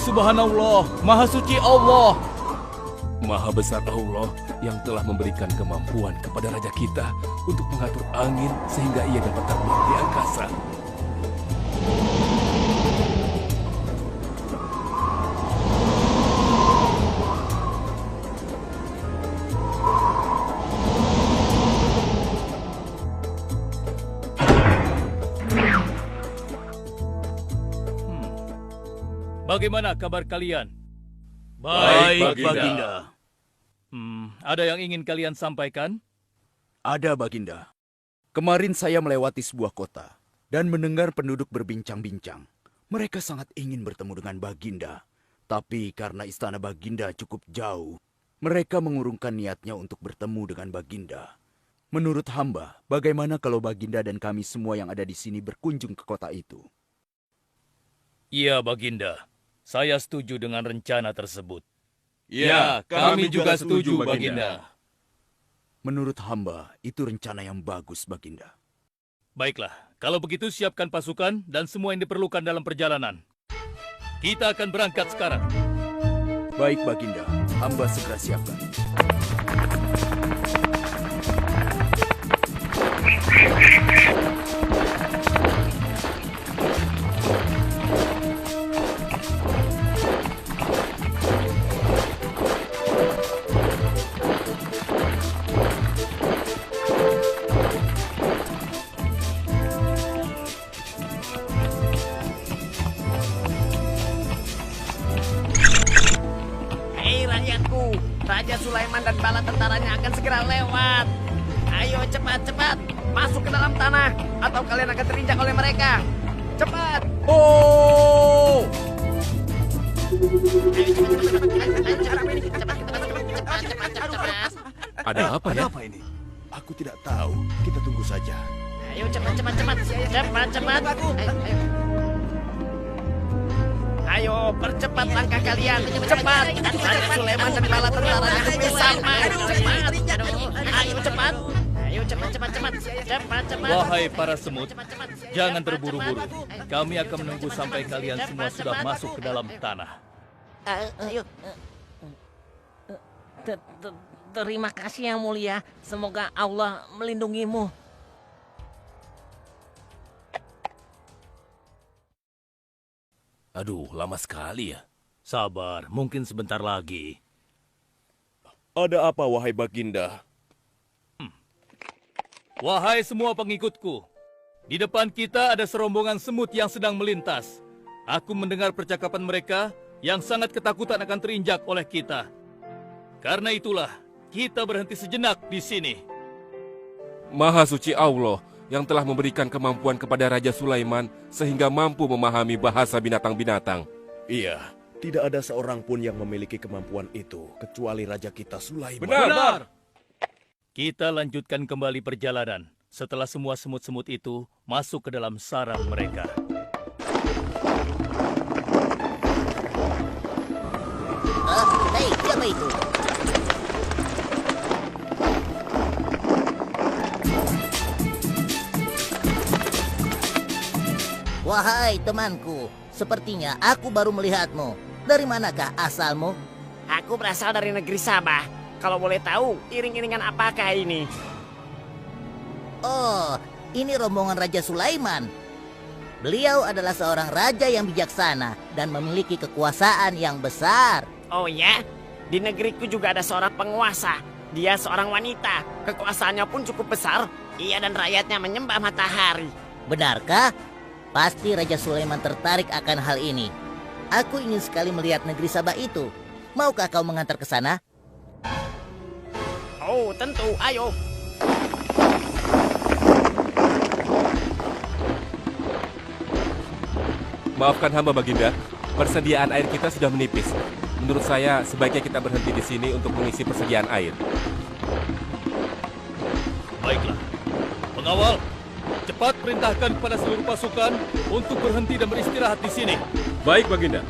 Subhanallah, Maha Suci Allah. Maha besar Allah yang telah memberikan kemampuan kepada raja kita untuk mengatur angin sehingga ia dapat terbang di angkasa. Bagaimana kabar kalian? Baik, Baginda. Ada yang ingin kalian sampaikan? Ada, Baginda. Kemarin saya melewati sebuah kota dan mendengar penduduk berbincang-bincang. Mereka sangat ingin bertemu dengan Baginda. Tapi karena istana Baginda cukup jauh, mereka mengurungkan niatnya untuk bertemu dengan Baginda. Menurut hamba, bagaimana kalau Baginda dan kami semua yang ada di sini berkunjung ke kota itu? Iya, Baginda. Saya setuju dengan rencana tersebut. Ya, kami juga setuju, Baginda. Menurut hamba, itu rencana yang bagus, Baginda. Baiklah, kalau begitu siapkan pasukan dan semua yang diperlukan dalam perjalanan. Kita akan berangkat sekarang. Baik, Baginda. Hamba segera siapkan. Raja Sulaiman dan bala tentaranya akan segera lewat. Ayo cepat-cepat masuk ke dalam tanah atau kalian akan terinjak oleh mereka. Cepat. Oh! Cepat. Ada apa ya? Apa ini? Aku tidak tahu. Kita tunggu saja. Ayo cepat. Ayo percepat langkah kalian. Cepat. Raja Sulaiman dan bala tentaranya hampir sama. Cepat. Ayo cepat. Wahai para semut, jangan terburu-buru. Kami akan menunggu sampai kalian semua sudah masuk ke dalam tanah. Ayo. Terima kasih yang mulia. Semoga Allah melindungimu. Aduh, lama sekali ya. Sabar, mungkin sebentar lagi. Ada apa, wahai Baginda? Wahai semua pengikutku, di depan kita ada serombongan semut yang sedang melintas. Aku mendengar percakapan mereka yang sangat ketakutan akan terinjak oleh kita. Karena itulah, kita berhenti sejenak di sini. Maha suci Allah yang telah memberikan kemampuan kepada Raja Sulaiman sehingga mampu memahami bahasa binatang-binatang. Iya, tidak ada seorang pun yang memiliki kemampuan itu kecuali Raja kita Sulaiman. Benar. Kita lanjutkan kembali perjalanan setelah semua semut-semut itu masuk ke dalam sarang mereka. Hei, siapa itu? Wahai temanku, sepertinya aku baru melihatmu. Dari manakah asalmu? Aku berasal dari negeri Sabah. Kalau boleh tahu, iring-iringan apakah ini? Oh, ini rombongan Raja Sulaiman. Beliau adalah seorang raja yang bijaksana dan memiliki kekuasaan yang besar. Oh ya? Di negeriku juga ada seorang penguasa. Dia seorang wanita. Kekuasaannya pun cukup besar. Ia dan rakyatnya menyembah matahari. Benarkah? Pasti Raja Sulaiman tertarik akan hal ini. Aku ingin sekali melihat negeri Sabah itu. Maukah kau mengantar ke sana? Oh, tentu. Ayo. Maafkan hamba, Baginda. Persediaan air kita sudah menipis. Menurut saya, sebaiknya kita berhenti di sini untuk mengisi persediaan air. Baiklah. Pengawal, cepat perintahkan kepada seluruh pasukan untuk berhenti dan beristirahat di sini. Baik, Baginda.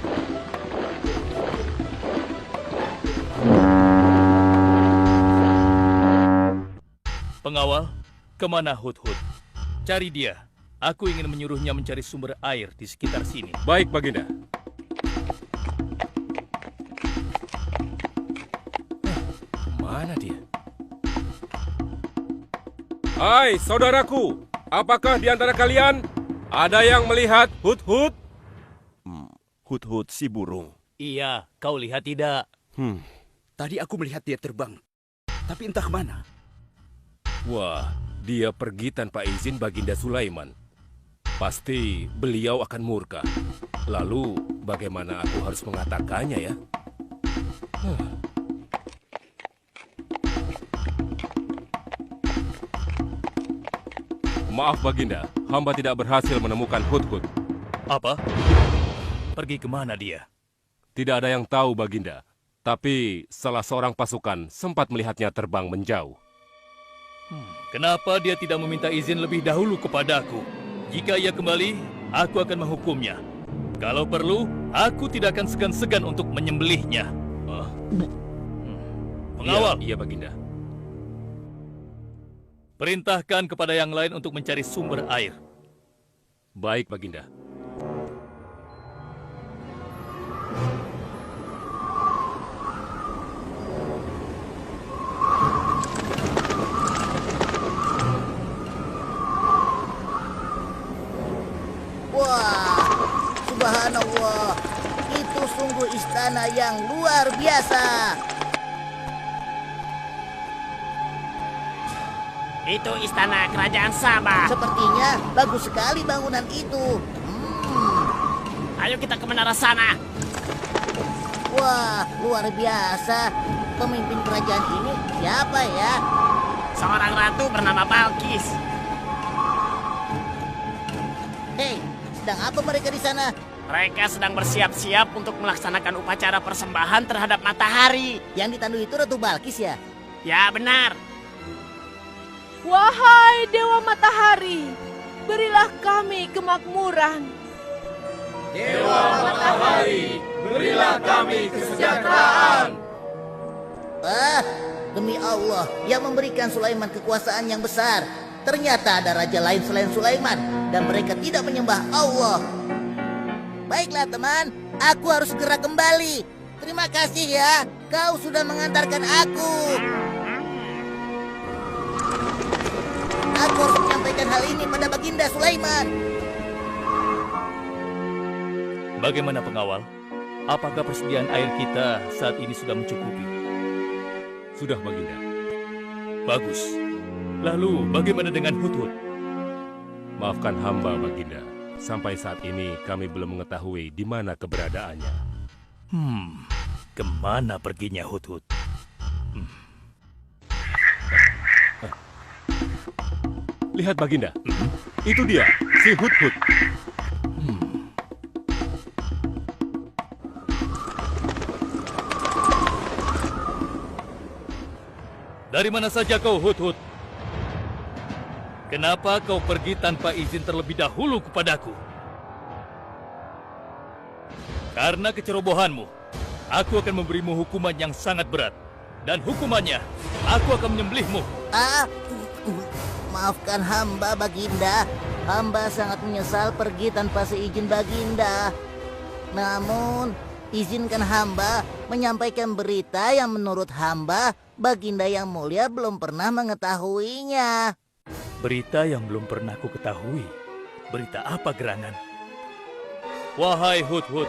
Pengawal, kemana Hudhud? Cari dia. Aku ingin menyuruhnya mencari sumber air di sekitar sini. Baik, Baginda. Kemana dia? Hai, saudaraku. Apakah di antara kalian ada yang melihat Hut-Hut? Hut-hut si burung. Iya, kau lihat tidak? Tadi aku melihat dia terbang, tapi entah kemana. Wah, dia pergi tanpa izin Baginda Sulaiman. Pasti beliau akan murka. Lalu, bagaimana aku harus mengatakannya ya? Maaf Baginda, hamba tidak berhasil menemukan Hut-Hut. Apa? Pergi kemana dia? Tidak ada yang tahu Baginda, tapi salah seorang pasukan sempat melihatnya terbang menjauh. Kenapa dia tidak meminta izin lebih dahulu kepadaku? Jika ia kembali, aku akan menghukumnya. Kalau perlu, aku tidak akan segan-segan untuk menyembelihnya. Pengawal, Iya, Baginda. perintahkan kepada yang lain untuk mencari sumber air. Baik, Baginda. Wah, subhanallah. Itu sungguh istana yang luar biasa. Itu istana kerajaan Sabah. Sepertinya bagus sekali bangunan itu. Ayo kita ke menara sana. Wah, luar biasa. Pemimpin kerajaan ini siapa ya? Seorang ratu bernama Balkis. Hei, sedang apa mereka di sana? Mereka sedang bersiap-siap untuk melaksanakan upacara persembahan terhadap matahari. Yang ditandui itu Ratu Balkis ya? Ya benar. Wahai Dewa Matahari, berilah kami kemakmuran. Dewa Matahari, berilah kami kesejahteraan. Demi Allah yang memberikan Sulaiman kekuasaan yang besar. Ternyata ada raja lain selain Sulaiman dan mereka tidak menyembah Allah. Baiklah teman, aku harus segera kembali. Terima kasih ya, kau sudah mengantarkan aku. Aku harus menyampaikan hal ini pada Baginda Sulaiman. Bagaimana pengawal? Apakah persediaan air kita saat ini sudah mencukupi? Sudah, Baginda. Bagus. Lalu bagaimana dengan Hut-Hut? Maafkan hamba, Baginda. Sampai saat ini kami belum mengetahui di mana keberadaannya. Kemana perginya Hut-Hut? Lihat, Baginda. Itu dia, si Hut-Hut. Dari mana saja kau, Hut-Hut? Kenapa kau pergi tanpa izin terlebih dahulu kepadaku? Karena kecerobohanmu, aku akan memberimu hukuman yang sangat berat. Dan hukumannya, aku akan menyembelihmu. Maafkan hamba, Baginda. Hamba sangat menyesal pergi tanpa seizin Baginda. Namun, izinkan hamba menyampaikan berita yang menurut hamba, Baginda yang mulia belum pernah mengetahuinya. Berita yang belum pernah ku ketahui. Berita apa gerangan? Wahai Hut-Hut,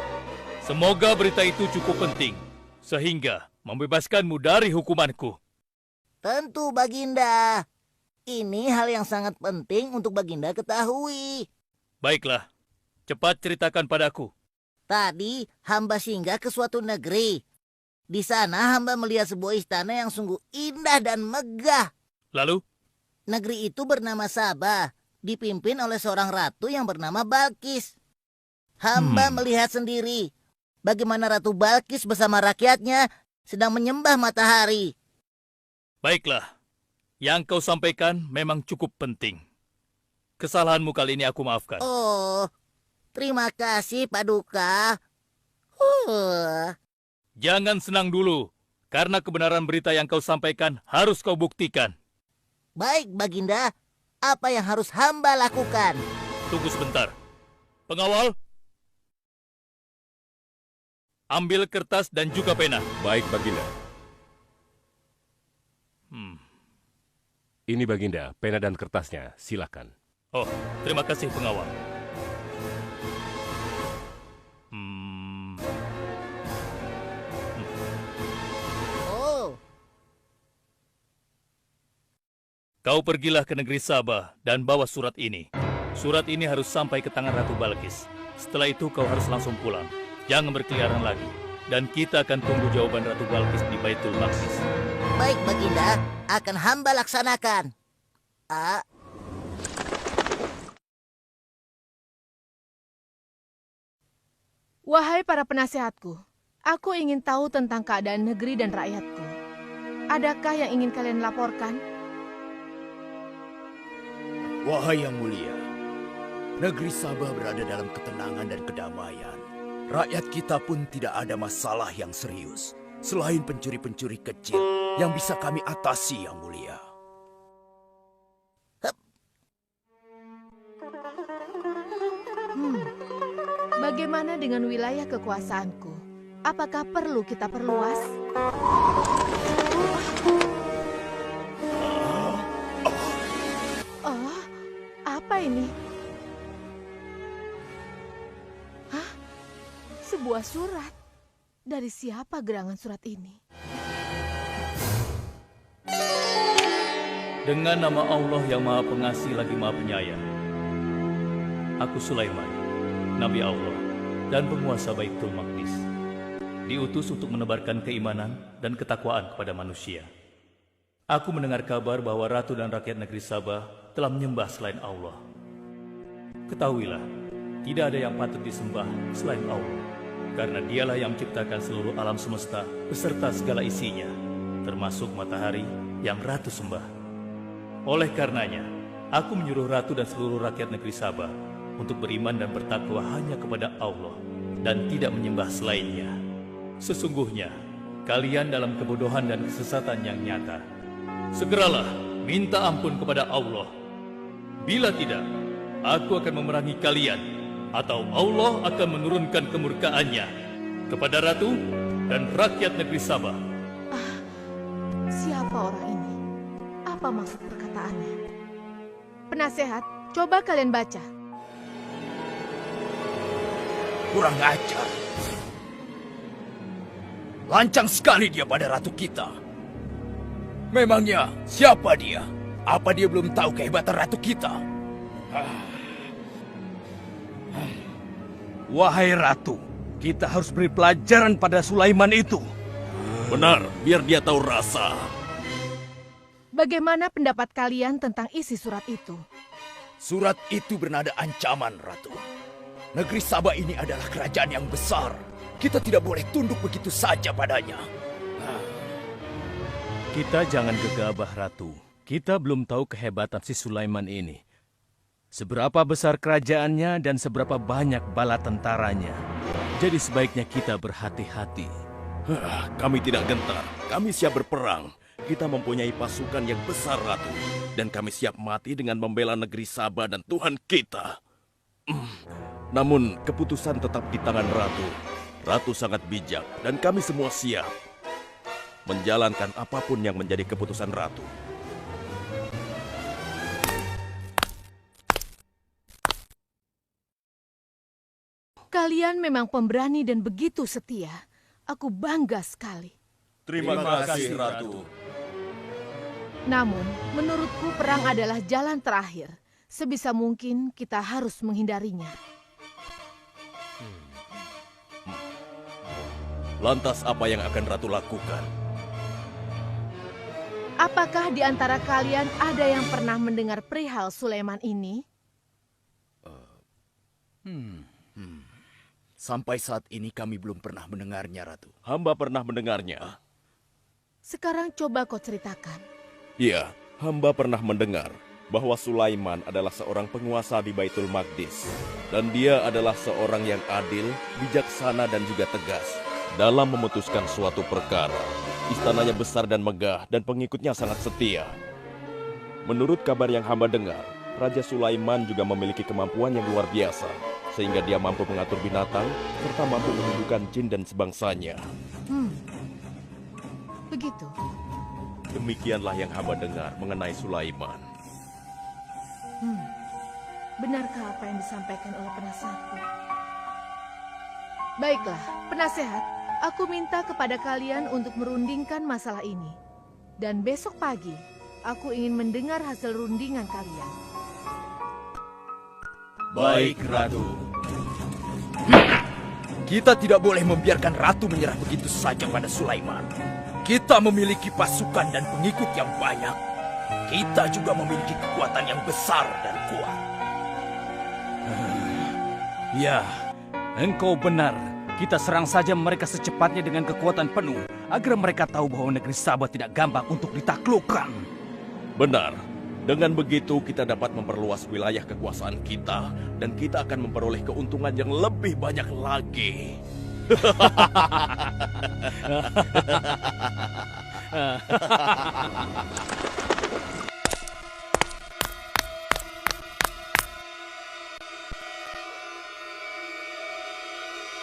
semoga berita itu cukup penting, sehingga membebaskanmu dari hukumanku. Tentu, Baginda. Ini hal yang sangat penting untuk Baginda ketahui. Baiklah, cepat ceritakan padaku. Tadi hamba singgah ke suatu negeri. Di sana hamba melihat sebuah istana yang sungguh indah dan megah. Lalu? Negeri itu bernama Sabah, dipimpin oleh seorang ratu yang bernama Balkis. Hamba melihat sendiri bagaimana Ratu Balkis bersama rakyatnya sedang menyembah matahari. Baiklah, yang kau sampaikan memang cukup penting. Kesalahanmu kali ini aku maafkan. Oh, terima kasih, Paduka. Jangan senang dulu, karena kebenaran berita yang kau sampaikan harus kau buktikan. Baik, Baginda. Apa yang harus hamba lakukan? Tunggu sebentar. Pengawal, ambil kertas dan juga pena. Baik, Baginda. Ini Baginda, pena dan kertasnya. Silakan. Oh, terima kasih pengawal. Oh, Kau pergilah ke negeri Sabah dan bawa surat ini. Surat ini harus sampai ke tangan Ratu Balkis. Setelah itu kau harus langsung pulang. Jangan berkeliaran lagi. Dan kita akan tunggu jawaban Ratu Balkis di Baitul Maqdis. baik Baginda, akan hamba laksanakan. Wahai para penasehatku, aku ingin tahu tentang keadaan negeri dan rakyatku. Adakah yang ingin kalian laporkan? Wahai yang mulia, negeri Sabah berada dalam ketenangan dan kedamaian. Rakyat kita pun tidak ada masalah yang serius, selain pencuri-pencuri kecil yang bisa kami atasi, yang mulia. Bagaimana dengan wilayah kekuasaanku? Apakah perlu kita perluas? Oh, apa ini? Hah? Sebuah surat. Dari siapa gerangan surat ini? Dengan nama Allah yang Maha Pengasih lagi Maha Penyayang. Aku Sulaiman, Nabi Allah dan penguasa Baitul Maqdis. Diutus untuk menebarkan keimanan dan ketakwaan kepada manusia. Aku mendengar kabar bahwa ratu dan rakyat negeri Sabah telah menyembah selain Allah. Ketahuilah, tidak ada yang patut disembah selain Allah, karena dialah yang menciptakan seluruh alam semesta beserta segala isinya, termasuk matahari yang ratu sembah. Oleh karenanya, aku menyuruh ratu dan seluruh rakyat negeri Sabah untuk beriman dan bertakwa hanya kepada Allah dan tidak menyembah selainnya. Sesungguhnya, kalian dalam kebodohan dan kesesatan yang nyata. Segeralah minta ampun kepada Allah. Bila tidak, aku akan memerangi kalian, atau Allah akan menurunkan kemurkaannya kepada ratu dan rakyat negeri Sabah. Siapa orang ini? Apa maksud perkataannya? Penasehat, coba kalian baca. Kurang ajar. Lancang sekali dia pada ratu kita. Memangnya siapa dia? Apa dia belum tahu kehebatan ratu kita? Wahai ratu, kita harus beri pelajaran pada Sulaiman itu. Benar, biar dia tahu rasa. Bagaimana pendapat kalian tentang isi surat itu? Surat itu bernada ancaman, Ratu. Negeri Sabah ini adalah kerajaan yang besar. Kita tidak boleh tunduk begitu saja padanya. Kita jangan gegabah, Ratu. Kita belum tahu kehebatan si Sulaiman ini. Seberapa besar kerajaannya dan seberapa banyak bala tentaranya. Jadi sebaiknya kita berhati-hati. Kami tidak gentar. Kami siap berperang. Kita mempunyai pasukan yang besar, Ratu. Dan kami siap mati dengan membela negeri Sabah dan Tuhan kita. Namun, keputusan tetap di tangan Ratu. Ratu sangat bijak, dan kami semua siap menjalankan apapun yang menjadi keputusan Ratu. Kalian memang pemberani dan begitu setia. Aku bangga sekali. Terima kasih, Ratu. Namun, menurutku perang adalah jalan terakhir. Sebisa mungkin kita harus menghindarinya. Lantas apa yang akan Ratu lakukan? Apakah di antara kalian ada yang pernah mendengar perihal Sulaiman ini? Sampai saat ini kami belum pernah mendengarnya, Ratu. Hamba pernah mendengarnya. Sekarang coba kau ceritakan. Iya, hamba pernah mendengar bahwa Sulaiman adalah seorang penguasa di Baitul Maqdis. Dan dia adalah seorang yang adil, bijaksana dan juga tegas dalam memutuskan suatu perkara. Istananya besar dan megah dan pengikutnya sangat setia. Menurut kabar yang hamba dengar, Raja Sulaiman juga memiliki kemampuan yang luar biasa, sehingga dia mampu mengatur binatang serta mampu menundukkan jin dan sebangsanya. Begitu. Demikianlah yang hamba dengar mengenai Sulaiman. Benarkah apa yang disampaikan oleh penasehatku? Baiklah, penasehat, aku minta kepada kalian untuk merundingkan masalah ini. Dan besok pagi, aku ingin mendengar hasil rundingan kalian. Baik, Ratu. Kita tidak boleh membiarkan Ratu menyerah begitu saja pada Sulaiman. Kita memiliki pasukan dan pengikut yang banyak. Kita juga memiliki kekuatan yang besar dan kuat. Ya, engkau benar. Kita serang saja mereka secepatnya dengan kekuatan penuh, agar mereka tahu bahwa negeri Sabah tidak gampang untuk ditaklukkan. Benar. Dengan begitu kita dapat memperluas wilayah kekuasaan kita dan kita akan memperoleh keuntungan yang lebih banyak lagi.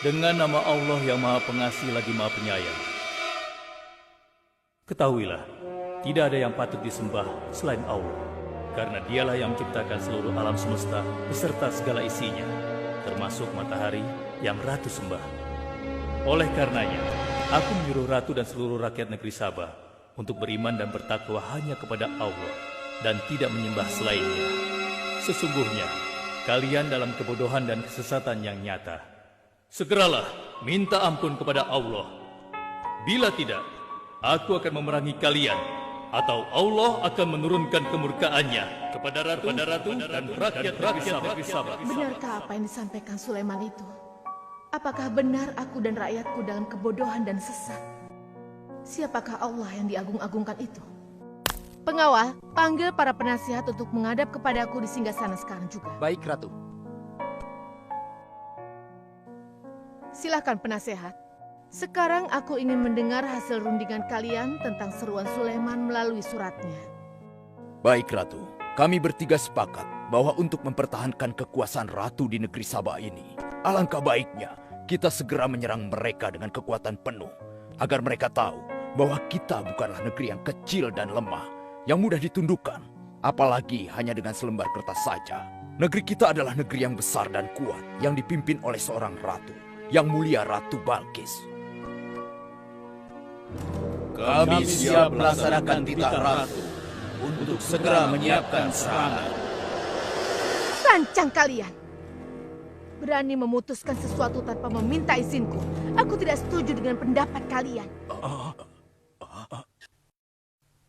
Dengan nama Allah yang Maha Pengasih lagi Maha Penyayang. Ketahuilah, tidak ada yang patut disembah selain Allah, karena Dialah yang menciptakan seluruh alam semesta beserta segala isinya, termasuk matahari yang Ratu sembah. Oleh karenanya, aku menyuruh Ratu dan seluruh rakyat negeri Sabah untuk beriman dan bertakwa hanya kepada Allah dan tidak menyembah selainnya. Sesungguhnya, kalian dalam kebodohan dan kesesatan yang nyata. Segeralah minta ampun kepada Allah. Bila tidak, aku akan memerangi kalian, atau Allah akan menurunkan kemurkaannya kepada Ratu dan rakyat-rakyat negeri Sabah. Benarkah apa yang disampaikan Sulaiman itu? Apakah benar aku dan rakyatku dalam kebodohan dan sesat? Siapakah Allah yang diagung-agungkan itu? Pengawal, panggil para penasihat untuk menghadap kepadaku di singgasana sekarang juga. Baik, Ratu. Silakan penasehat. Sekarang aku ingin mendengar hasil rundingan kalian tentang seruan Sulaiman melalui suratnya. Baik, Ratu. Kami bertiga sepakat bahwa untuk mempertahankan kekuasaan Ratu di negeri Sabah ini, alangkah baiknya kita segera menyerang mereka dengan kekuatan penuh, agar mereka tahu bahwa kita bukanlah negeri yang kecil dan lemah, yang mudah ditundukkan, apalagi hanya dengan selembar kertas saja. Negeri kita adalah negeri yang besar dan kuat, yang dipimpin oleh seorang ratu, yang mulia Ratu Balkis. Kami siap melaksanakan titah Ratu untuk segera menyiapkan serangan. Lancang kalian! Berani memutuskan sesuatu tanpa meminta izinku. Aku tidak setuju dengan pendapat kalian.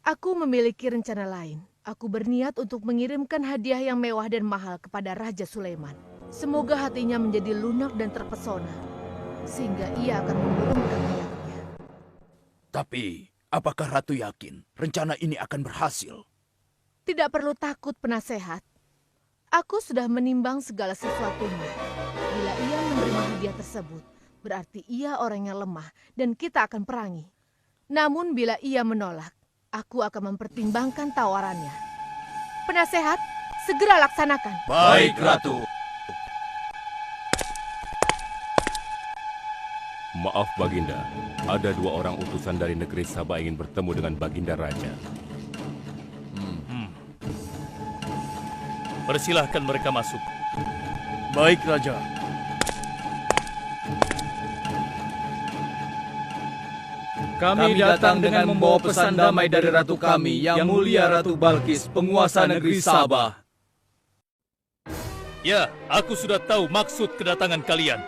Aku memiliki rencana lain. Aku berniat untuk mengirimkan hadiah yang mewah dan mahal kepada Raja Sulaiman. Semoga hatinya menjadi lunak dan terpesona, sehingga ia akan menurunkan niatnya. Tapi, apakah Ratu yakin rencana ini akan berhasil? Tidak perlu takut, penasehat. Aku sudah menimbang segala sesuatunya. Bila ia menerima hadiah tersebut, berarti ia orang yang lemah dan kita akan perangi. Namun bila ia menolak, aku akan mempertimbangkan tawarannya. Penasehat, segera laksanakan. Baik, Ratu. Maaf Baginda, ada 2 orang utusan dari negeri Sabah ingin bertemu dengan Baginda Raja. Persilahkan mereka masuk. Baik, Raja. Kami datang dengan membawa pesan damai dari Ratu kami, yang mulia Ratu Balkis, penguasa negeri Sabah. Ya, aku sudah tahu maksud kedatangan kalian.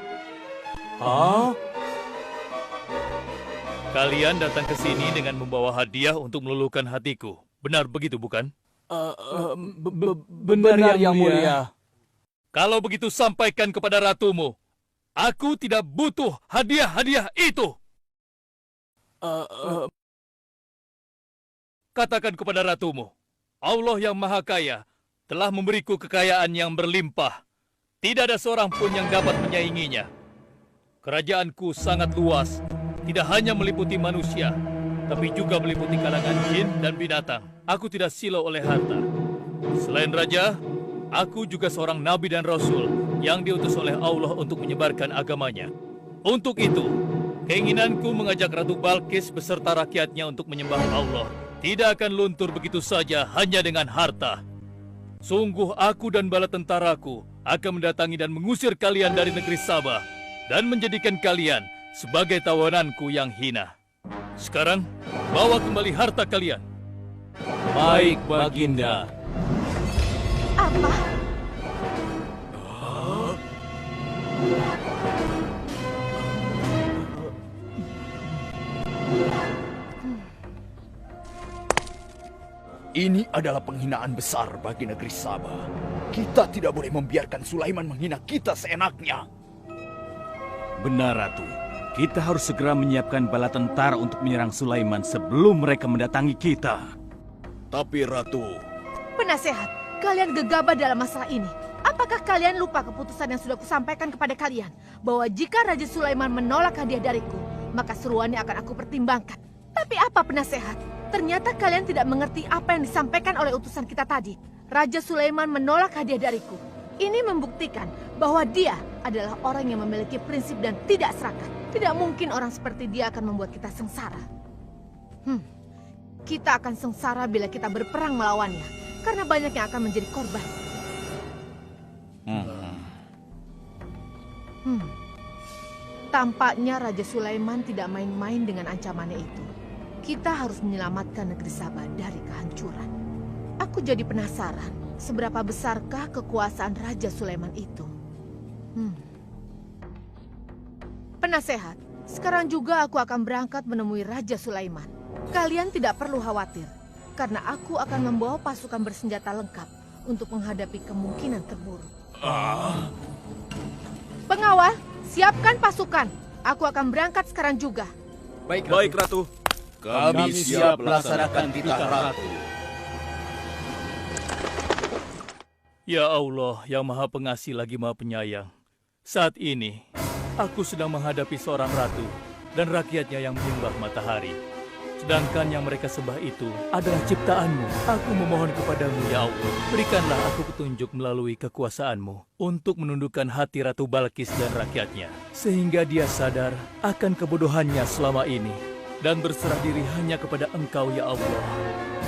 Kalian datang ke sini dengan membawa hadiah untuk meluluhkan hatiku. Benar begitu, bukan? Benar, yang mulia. Kalau begitu sampaikan kepada ratumu. Aku tidak butuh hadiah-hadiah itu. Katakan kepada ratumu, Allah yang Maha Kaya telah memberiku kekayaan yang berlimpah. Tidak ada seorang pun yang dapat menyainginya. Kerajaanku sangat luas, tidak hanya meliputi manusia, tapi juga meliputi kalangan jin dan binatang. Aku tidak silau oleh harta. Selain raja, aku juga seorang nabi dan rasul yang diutus oleh Allah untuk menyebarkan agamanya. Untuk itu, keinginanku mengajak Ratu Balkis beserta rakyatnya untuk menyembah Allah, tidak akan luntur begitu saja hanya dengan harta. Sungguh aku dan bala tentaraku akan mendatangi dan mengusir kalian dari negeri Sabah dan menjadikan kalian sebagai tawananku yang hina. Sekarang, bawa kembali harta kalian. Baik, Baginda. Apa? Ini adalah penghinaan besar bagi negeri Sabah. Kita tidak boleh membiarkan Sulaiman menghina kita seenaknya. Benar, Ratu. Kita harus segera menyiapkan bala tentara untuk menyerang Sulaiman sebelum mereka mendatangi kita. Tapi Ratu, Penasehat, kalian gegabah dalam masalah ini. Apakah kalian lupa keputusan yang sudah kusampaikan kepada kalian? Bahwa jika Raja Sulaiman menolak hadiah dariku, maka seruannya akan aku pertimbangkan. Tapi apa penasehat? Ternyata kalian tidak mengerti apa yang disampaikan oleh utusan kita tadi. Raja Sulaiman menolak hadiah dariku. Ini membuktikan bahwa dia adalah orang yang memiliki prinsip dan tidak serakah. Tidak mungkin orang seperti dia akan membuat kita sengsara. Kita akan sengsara bila kita berperang melawannya, karena banyak yang akan menjadi korban. Tampaknya Raja Sulaiman tidak main-main dengan ancamannya itu. Kita harus menyelamatkan negeri Sabah dari kehancuran. Aku jadi penasaran, seberapa besarkah kekuasaan Raja Sulaiman itu? Penasehat, sekarang juga aku akan berangkat menemui Raja Sulaiman. Kalian tidak perlu khawatir, karena aku akan membawa pasukan bersenjata lengkap untuk menghadapi kemungkinan terburuk. Pengawal, siapkan pasukan. Aku akan berangkat sekarang juga. Baik, Ratu. kami siap melaksanakan titah Ratu. Ya Allah, yang Maha Pengasih lagi Maha Penyayang. Saat ini, aku sedang menghadapi seorang ratu dan rakyatnya yang menyembah matahari. Sedangkan yang mereka sembah itu adalah ciptaanmu. Aku memohon kepadamu, ya Allah, berikanlah aku petunjuk melalui kekuasaanmu untuk menundukkan hati Ratu Balkis dan rakyatnya, sehingga dia sadar akan kebodohannya selama ini dan berserah diri hanya kepada Engkau, ya Allah.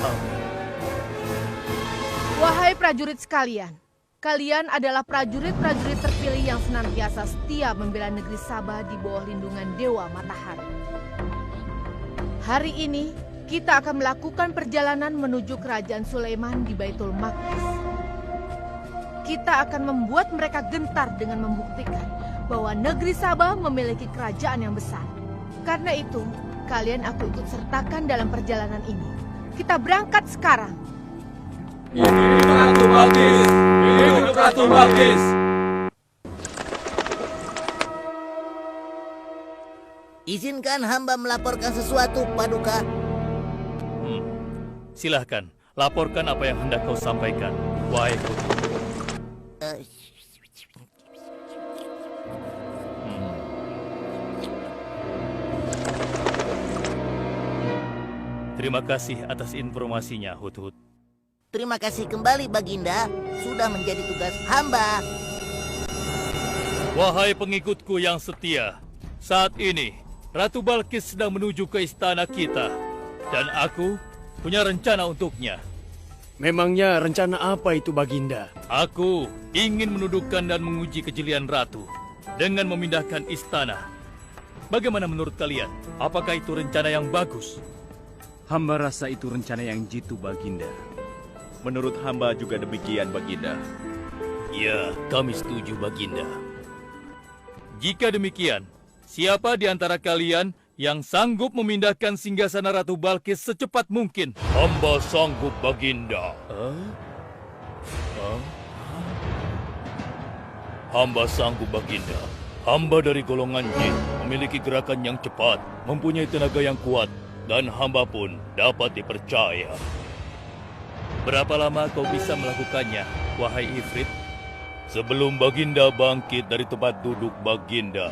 Amin. Wahai prajurit sekalian, kalian adalah prajurit-prajurit terpilih yang senantiasa setia membela negeri Sabah di bawah lindungan Dewa Matahari. Hari ini, kita akan melakukan perjalanan menuju kerajaan Sulaiman di Baitul Maqdis. Kita akan membuat mereka gentar dengan membuktikan bahwa negeri Sabah memiliki kerajaan yang besar. Karena itu, kalian aku ikut sertakan dalam perjalanan ini. Kita berangkat sekarang. Hidup Ratu Balkis! Hidup Ratu Balkis! Izinkan hamba melaporkan sesuatu, Paduka. Silahkan, laporkan apa yang hendak kau sampaikan, wahai putu. Terima kasih atas informasinya, Hudhud. Terima kasih kembali, Baginda. Sudah menjadi tugas hamba. Wahai pengikutku yang setia, saat ini Ratu Balkis sedang menuju ke istana kita, dan aku punya rencana untuknya. Memangnya rencana apa itu, Baginda? Aku ingin menundukkan dan menguji kejelian Ratu dengan memindahkan istana. Bagaimana menurut kalian? Apakah itu rencana yang bagus? Hamba rasa itu rencana yang jitu, Baginda. Menurut hamba juga demikian, Baginda. Ya, kami setuju, Baginda. Jika demikian, siapa di antara kalian yang sanggup memindahkan singgasana Ratu Balkis secepat mungkin? Hamba sanggup, Baginda. Hamba sanggup, Baginda. Hamba dari golongan jin, memiliki gerakan yang cepat, mempunyai tenaga yang kuat, dan hamba pun dapat dipercaya. Berapa lama kau bisa melakukannya, wahai Ifrit? Sebelum Baginda bangkit dari tempat duduk Baginda,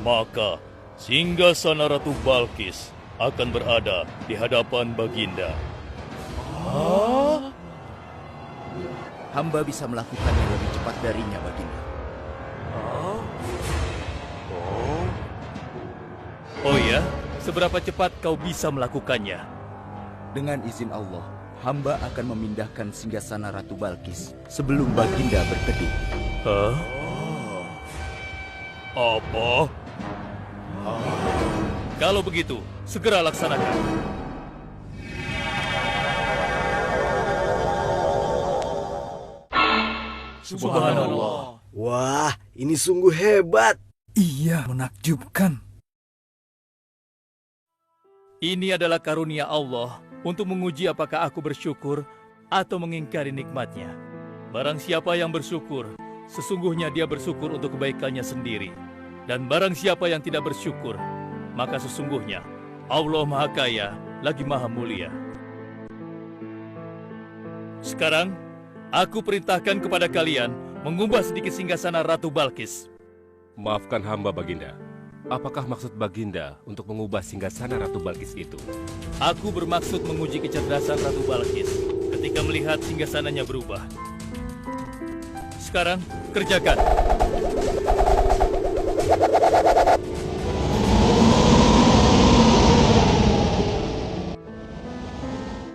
maka singgasana Ratu Balkis akan berada di hadapan Baginda. Hamba bisa melakukannya lebih cepat darinya, Baginda. Oh ya? Seberapa cepat kau bisa melakukannya? Dengan izin Allah, hamba akan memindahkan singgasana Ratu Balkis sebelum Baginda berteduh. Hah? Apa? Kalau begitu, segera laksanakan. Subhanallah. Wah, ini sungguh hebat. Iya, menakjubkan. Ini adalah karunia Allah untuk menguji apakah aku bersyukur atau mengingkari nikmatnya. Barang siapa yang bersyukur, sesungguhnya dia bersyukur untuk kebaikannya sendiri. Dan barang siapa yang tidak bersyukur, maka sesungguhnya Allah Maha Kaya lagi Maha Mulia. Sekarang, aku perintahkan kepada kalian mengubah sedikit singgasana Ratu Balkis. Maafkan hamba, Baginda. Apakah maksud Baginda untuk mengubah singgasana Ratu Balkis itu? Aku bermaksud menguji kecerdasan Ratu Balkis ketika melihat singgasananya berubah. Sekarang, kerjakan.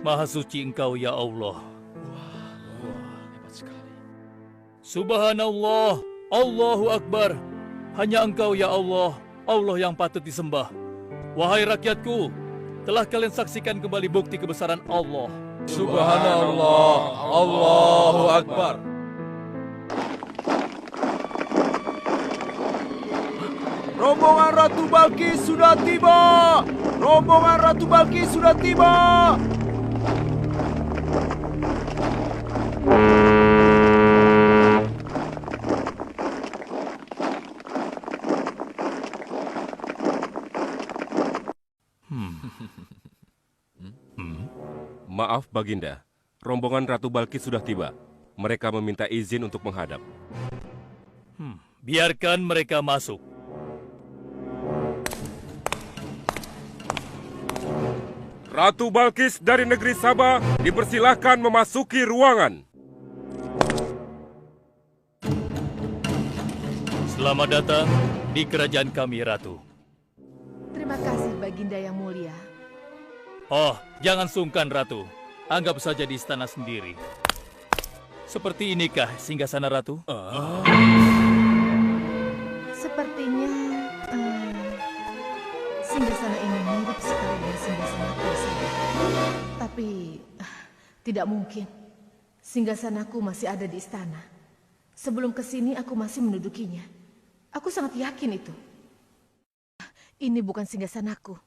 Maha suci Engkau, ya Allah. Hebat sekali. Subhanallah, Allahu Akbar. Hanya Engkau, ya Allah, Allah yang patut disembah. Wahai rakyatku, telah kalian saksikan kembali bukti kebesaran Allah. Subhanallah, Allahu Akbar. Rombongan Ratu Balkis sudah tiba! Rombongan Ratu Balkis sudah tiba! Maaf, Baginda. Rombongan Ratu Balkis sudah tiba. Mereka meminta izin untuk menghadap. Biarkan mereka masuk. Ratu Balkis dari negeri Sabah dipersilahkan memasuki ruangan. Selamat datang di kerajaan kami, Ratu. Terima kasih, Baginda yang mulia. Oh, jangan sungkan, Ratu. Anggap saja di istana sendiri. Seperti inikah singgasana Ratu? Sepertinya singgasana ini mirip sekali dengan singgasanaku sendiri. Tapi tidak mungkin. Singgasanaku masih ada di istana. Sebelum kesini aku masih mendudukinya. Aku sangat yakin itu. Ini bukan singgasanaku.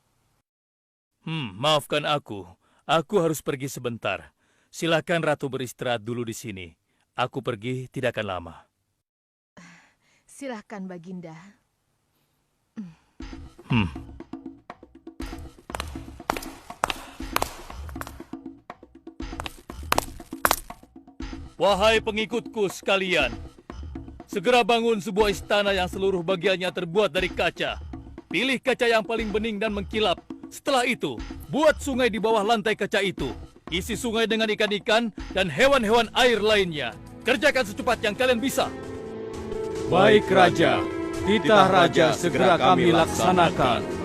Maafkan aku. Aku harus pergi sebentar. Silakan Ratu beristirahat dulu di sini. Aku pergi tidak akan lama. Silahkan, Baginda. Wahai pengikutku sekalian, segera bangun sebuah istana yang seluruh bagiannya terbuat dari kaca. Pilih kaca yang paling bening dan mengkilap. Setelah itu, buat sungai di bawah lantai kaca itu. Isi sungai dengan ikan-ikan dan hewan-hewan air lainnya. Kerjakan secepat yang kalian bisa. Baik, Raja. Titah Raja segera kami laksanakan.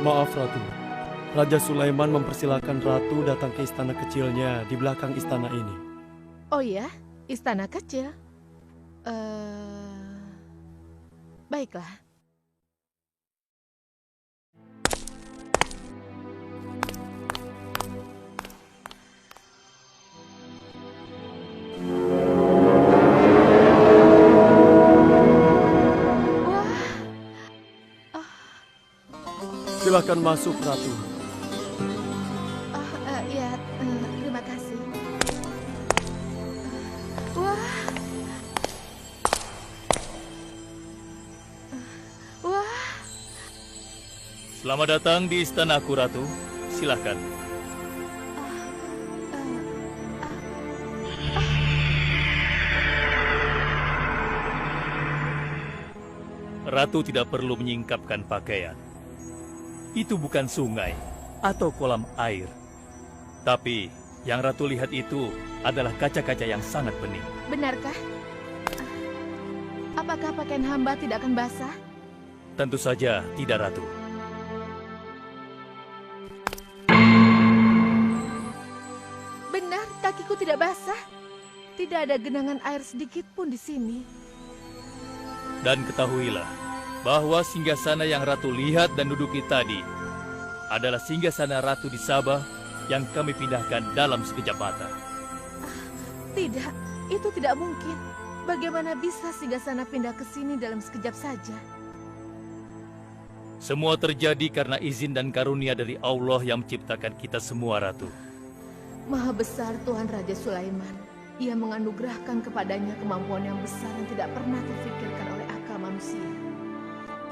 Maaf, Ratu. Raja Sulaiman mempersilahkan Ratu datang ke istana kecilnya di belakang istana ini. Oh ya, istana kecil. Baiklah. Silakan masuk, Ratu. Ya, terima kasih. Wah. Wah. Selamat datang di istanaku, Ratu. Silakan. Ratu tidak perlu menyingkapkan pakaian. Itu bukan sungai, atau kolam air. Tapi yang Ratu lihat itu adalah kaca-kaca yang sangat bening. Benarkah? Apakah pakaian hamba tidak akan basah? Tentu saja tidak, Ratu. Benar, kakiku tidak basah. Tidak ada genangan air sedikit pun di sini. Dan ketahuilah bahwa singgasana yang Ratu lihat dan duduki tadi adalah singgasana Ratu di Sabah yang kami pindahkan dalam sekejap mata. Tidak, itu tidak mungkin. Bagaimana bisa singgasana pindah ke sini dalam sekejap saja? Semua terjadi karena izin dan karunia dari Allah yang menciptakan kita semua, Ratu. Maha besar Tuhan Raja Sulaiman. Ia menganugerahkan kepadanya kemampuan yang besar yang tidak pernah terfikirkan oleh akal manusia.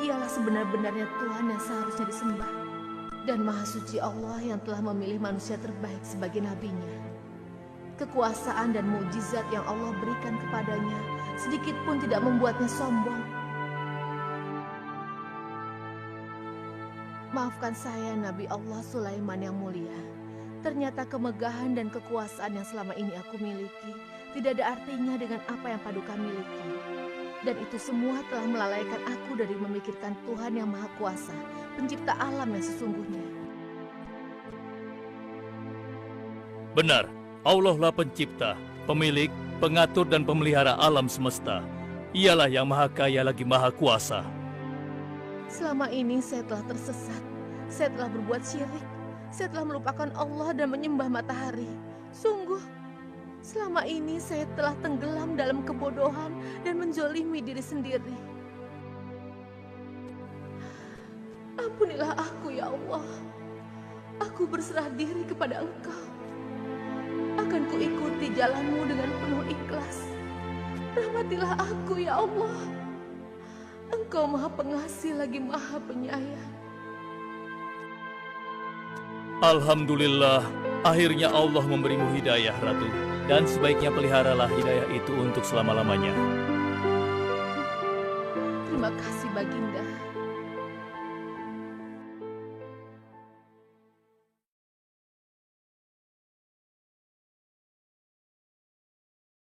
Ialah sebenar-benarnya Tuhan yang seharusnya disembah. Dan Maha Suci Allah yang telah memilih manusia terbaik sebagai nabinya. Kekuasaan dan mukjizat yang Allah berikan kepadanya sedikit pun tidak membuatnya sombong. Maafkan saya, Nabi Allah Sulaiman yang mulia. Ternyata kemegahan dan kekuasaan yang selama ini aku miliki tidak ada artinya dengan apa yang Paduka miliki. Dan itu semua telah melalaikan aku dari memikirkan Tuhan yang Maha Kuasa, pencipta alam yang sesungguhnya. Benar, Allah lah pencipta, pemilik, pengatur dan pemelihara alam semesta. Ialah yang Maha Kaya lagi Maha Kuasa. Selama ini saya telah tersesat. Saya telah berbuat syirik. Saya telah melupakan Allah dan menyembah matahari. Sungguh, selama ini saya telah tenggelam dalam kebodohan dan menzolimi diri sendiri. Ampunilah aku, ya Allah. Aku berserah diri kepada Engkau. Akan kuikuti jalanmu dengan penuh ikhlas. Rahmatilah aku, ya Allah. Engkau Maha Pengasih lagi Maha Penyayang. Alhamdulillah, akhirnya Allah memberimu hidayah, Ratu. Dan sebaiknya peliharalah hidayah itu untuk selama-lamanya. Terima kasih, Baginda.